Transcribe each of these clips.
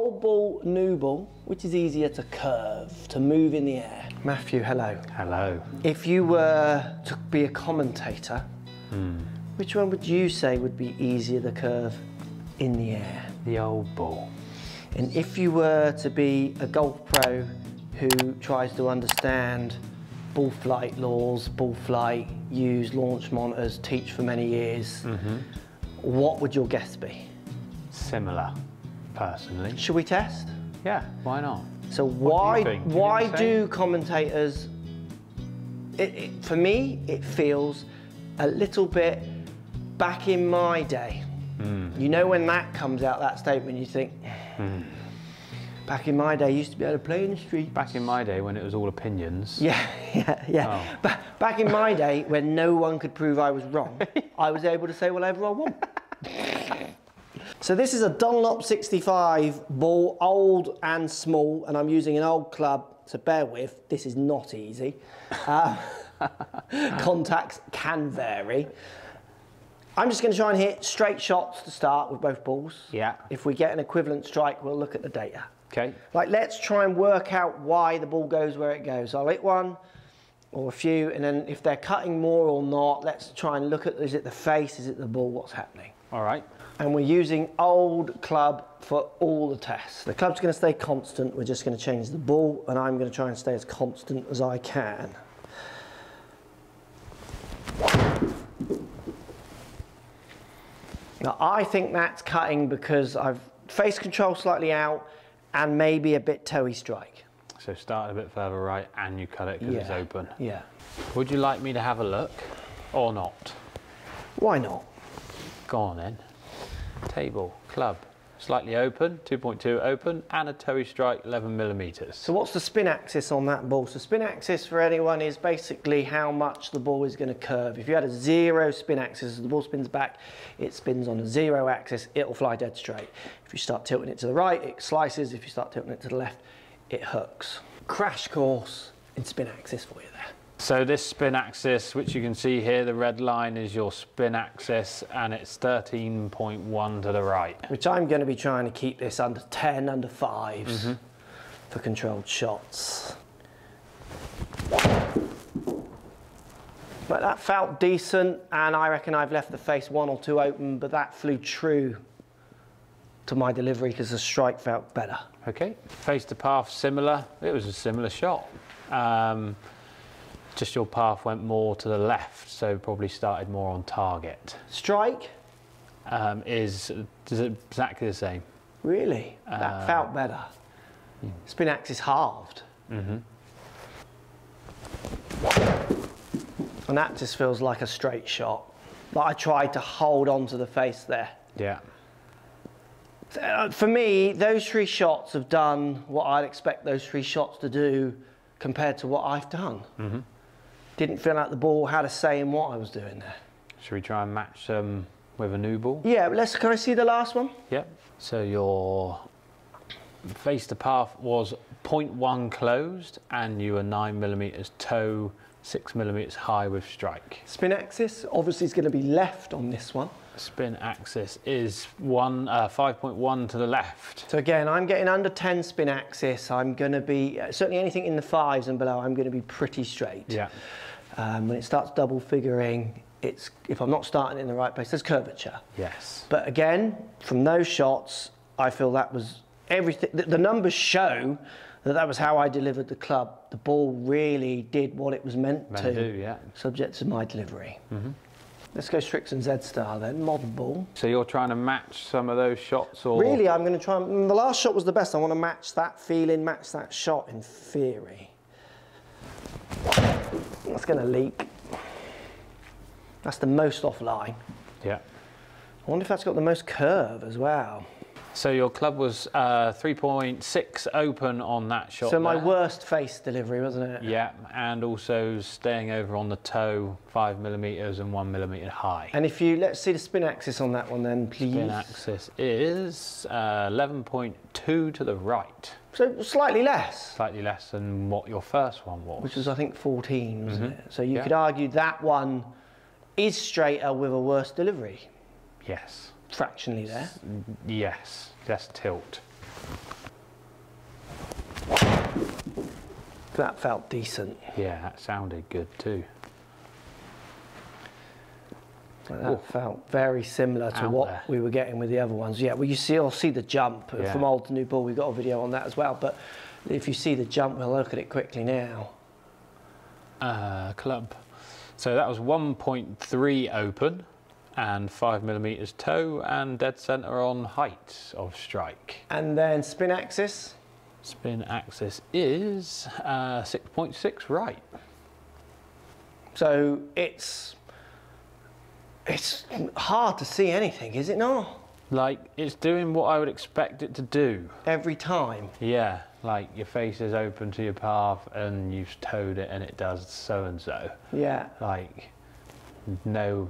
old ball, new ball, which is easier to curve, to move in the air? Matthew, hello. Hello. If you were to be a commentator, which one would you say would be easier to curve in the air? The old ball. And if you were to be a golf pro who tries to understand ball flight laws, ball flight, use launch monitors, teach for many years, what would your guess be? Similar, personally. Should we test? Yeah, why not? So What do you think? why Do you do commentators, for me, it feels a little bit back in my day. You know when that comes out, that statement, you think, back in my day, I used to be able to play in the street. Back in my day when it was all opinions. Yeah. Oh. Back in my day when no one could prove I was wrong, I was able to say whatever I want. So this is a Dunlop 65 ball, old and small, and I'm using an old club, so bear with, this is not easy. Contacts can vary. I'm just going to try and hit straight shots to start with both balls. Yeah. If we get an equivalent strike, we'll look at the data. Okay. Like, let's try and work out why the ball goes where it goes. I'll hit one or a few, and then if they're cutting more or not, let's try and look at, is it the face, is it the ball, what's happening? All right. And we're using old club for all the tests. The club's going to stay constant, we're just going to change the ball, and I'm going to try and stay as constant as I can. Now, I think that's cutting because I've face control slightly out and maybe a bit toey strike. So start a bit further right and you cut it because it's open. Yeah. Would you like me to have a look or not? Why not? Go on then. Table, club, slightly open, 2.2 open, and a toey strike, 11 millimeters. So what's the spin axis on that ball? So spin axis for anyone is basically how much the ball is going to curve. If you had a 0 spin axis, as the ball spins back, it spins on a 0 axis, it'll fly dead straight. If you start tilting it to the right, it slices. If you start tilting it to the left, it hooks. Crash course in spin axis for you there. So this spin axis, which you can see here, the red line is your spin axis, and it's 13.1 to the right. Which I'm going to be trying to keep this under 10, under 5s for controlled shots. But that felt decent, and I reckon I've left the face 1 or 2 open, but that flew true to my delivery because the strike felt better. Okay, face to path similar. It was a similar shot. Just your path went more to the left, so probably started more on target. Strike? Is exactly the same. Really? That felt better. Spin axis halved. And that just feels like a straight shot. But I tried to hold on to the face there. Yeah. For me, those 3 shots have done what I'd expect those 3 shots to do compared to what I've done. Didn't feel like the ball had a say in what I was doing there. Should we try and match them with a new ball? Yeah, can I see the last one? Yep. So your face to path was 0.1 closed, and you were 9 millimeters toe, 6 millimeters high with strike. Spin axis obviously is going to be left on this one. Spin axis is 5.1 to the left. So again, I'm getting under 10 spin axis. I'm going to be, certainly anything in the 5s and below, I'm going to be pretty straight. Yeah. When it starts double figuring, if I'm not starting in the right place, there's curvature. Yes. But again, from those shots, I feel that was everything. The numbers show that was how I delivered the club. The ball really did what it was meant to do, yeah. Subject to my delivery. Let's go Srixon Zstar then, modern ball. So you're trying to match some of those shots, or? Really, I'm going to try and, the last shot was the best. I want to match that feeling, match that shot in theory. That's going to leak. That's the most offline. Yeah. I wonder if that's got the most curve as well. So your club was 3.6 open on that shot. So my worst face delivery, wasn't it? Yeah, and also staying over on the toe, 5 millimeters and 1 millimeter high. And if you, let's see the spin axis on that one then, please. Spin axis is 11.2 to the right. So slightly less. Slightly less than what your first one was. Which was, I think, 14, wasn't it? So you could argue that one is straighter with a worse delivery. Yes. Fractionally there. Yes, less tilt. That felt decent. Yeah, that sounded good too. That felt very similar to what we were getting with the other ones. Yeah, well, you'll see the jump from old to new ball. We've got a video on that as well. But if you see the jump, we'll look at it quickly now. Club. So that was 1.3 open and 5mm toe and dead centre on height of strike. And then spin axis? Spin axis is 6.6 right. So it's hard to see anything, is it not? Like, it's doing what I would expect it to do. Every time? Yeah, like your face is open to your path and you've towed it and it does so-and-so. Yeah. Like, no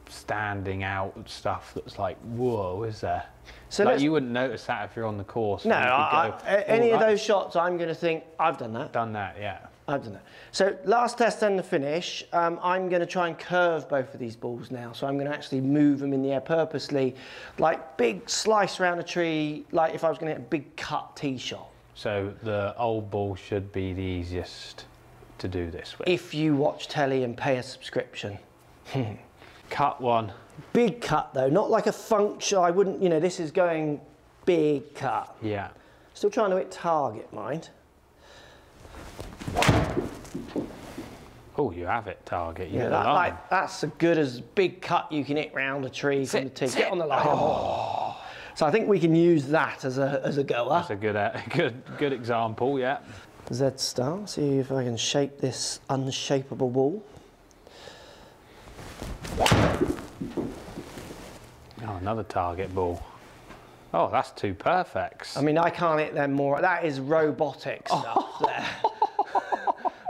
standing out stuff that's like, whoa, is there? So like, you wouldn't notice that if you're on the course. No, any of those shots, I'm going to think, I've done that. Done that, yeah. I've done that. So last test and the finish, I'm going to try and curve both of these balls now. So I'm going to actually move them in the air purposely, like big slice around a tree, like if I was going to hit a big cut tee shot. So the old ball should be the easiest to do this with. If you watch telly and pay a subscription. Cut one. Big cut though, not like a function. I wouldn't, you know, this is going big cut. Yeah. Still trying to hit target, mind. Oh, you have it, target. Yeah, that's as good as big cut you can hit round a tree from the tee. Get on the line. Oh. So I think we can use that as a goer. That's a good example, yeah. Zstar, see if I can shape this unshapeable ball. Oh, another target ball. Oh, that's two perfects. I mean, I can't hit them more. That is robotic stuff there.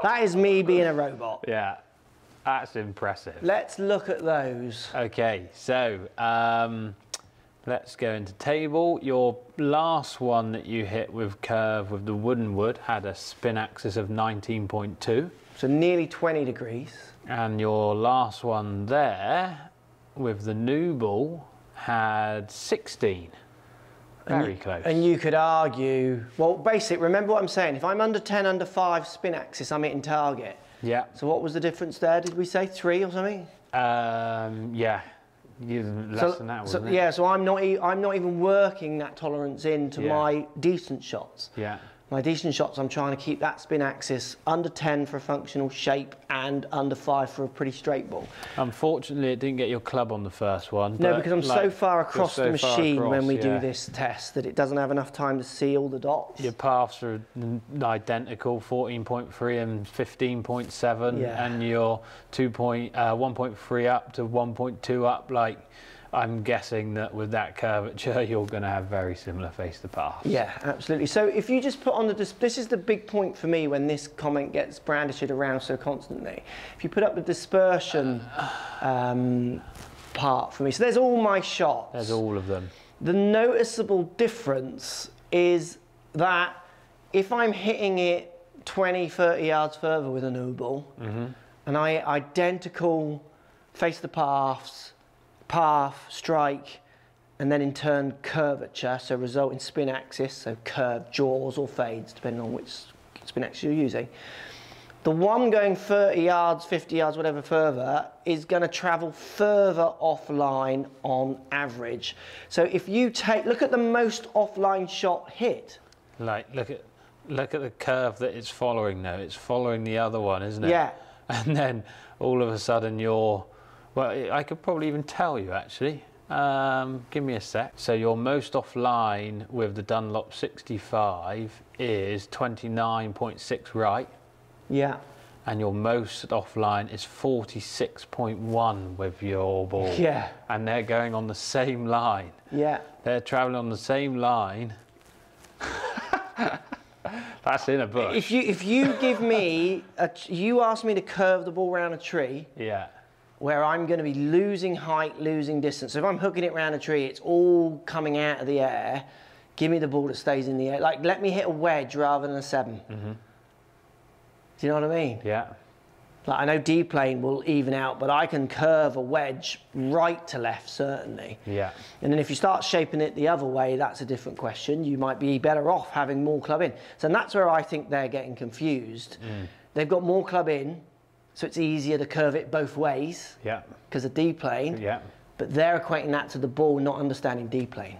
That is me being a robot. Yeah, that's impressive. Let's look at those. Okay, so let's go into table. Your last one that you hit with curve with the wooden wood had a spin axis of 19.2. So nearly 20 degrees. And your last one there with the new ball had 16. Very close. And you could argue, well, remember what I'm saying, if I'm under 10, under 5 spin axis, I'm hitting target. Yeah. So what was the difference there? Did we say 3 or something? Yeah. Less than that, wasn't it? Yeah, so I'm not even working that tolerance into my decent shots. Yeah. My decent shots, I'm trying to keep that spin axis under 10 for a functional shape and under 5 for a pretty straight ball. Unfortunately, it didn't get your club on the first one. No, because I'm so far across the machine when we do this test that it doesn't have enough time to see all the dots. Your paths are identical, 14.3 and 15.7, and your 1.3 up to 1.2 up, like, I'm guessing that with that curvature, you're going to have very similar face to path. Yeah, absolutely. So if you just put on this is the big point for me when this comment gets brandished around so constantly. If you put up the dispersion part for me, so there's all my shots. There's all of them. The noticeable difference is that if I'm hitting it 20, 30 yards further with a new ball, and I identical face the paths, path, strike, and then in turn curvature, so result in spin axis, so curve, jaws or fades, depending on which spin axis you're using. The one going 30 yards, 50 yards, whatever further, is going to travel further offline on average. So if you look at the most offline shot hit. Like, look at the curve that it's following now. It's following the other one, isn't it? Yeah. And then all of a sudden you're, well, I could probably even tell you actually. Give me a sec. So your most offline with the Dunlop 65 is 29.6 right. Yeah. And your most offline is 46.1 with your ball. Yeah. And they're going on the same line. Yeah. They're traveling on the same line. That's in a bush. If you give me, you ask me to curve the ball around a tree. Yeah. Where I'm going to be losing height, losing distance. So if I'm hooking it around a tree, it's all coming out of the air. Give me the ball that stays in the air. Like, let me hit a wedge rather than a 7. Do you know what I mean? Yeah. Like, I know D plane will even out, but I can curve a wedge right to left, certainly. Yeah. And then if you start shaping it the other way, that's a different question. You might be better off having more club in. So that's where I think they're getting confused. They've got more club in, so it's easier to curve it both ways. Yeah. Because of D plane. Yeah. But they're equating that to the ball not understanding D plane.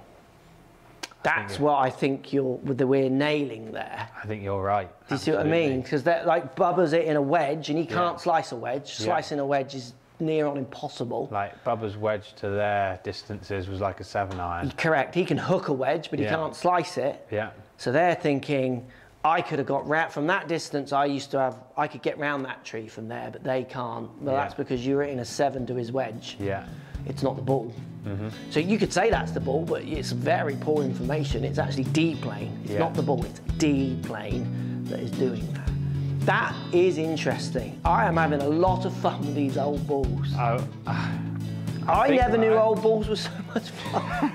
That's what I think we're nailing there. I think you're right. Do you see what I mean? Because like Bubba's it in a wedge and he can't slice a wedge. Slicing a wedge is near on impossible. Like Bubba's wedge to their distances was like a 7-iron. Correct. He can hook a wedge, but he can't slice it. Yeah. So they're thinking, I could have got round from that distance. I could get round that tree from there, but they can't. Well, that's because you're hitting a 7 to his wedge. Yeah. It's not the ball. So you could say that's the ball, but it's very poor information. It's actually D plane. It's not the ball, it's D plane that is doing that. That is interesting. I am having a lot of fun with these old balls. I never knew old balls were so much fun.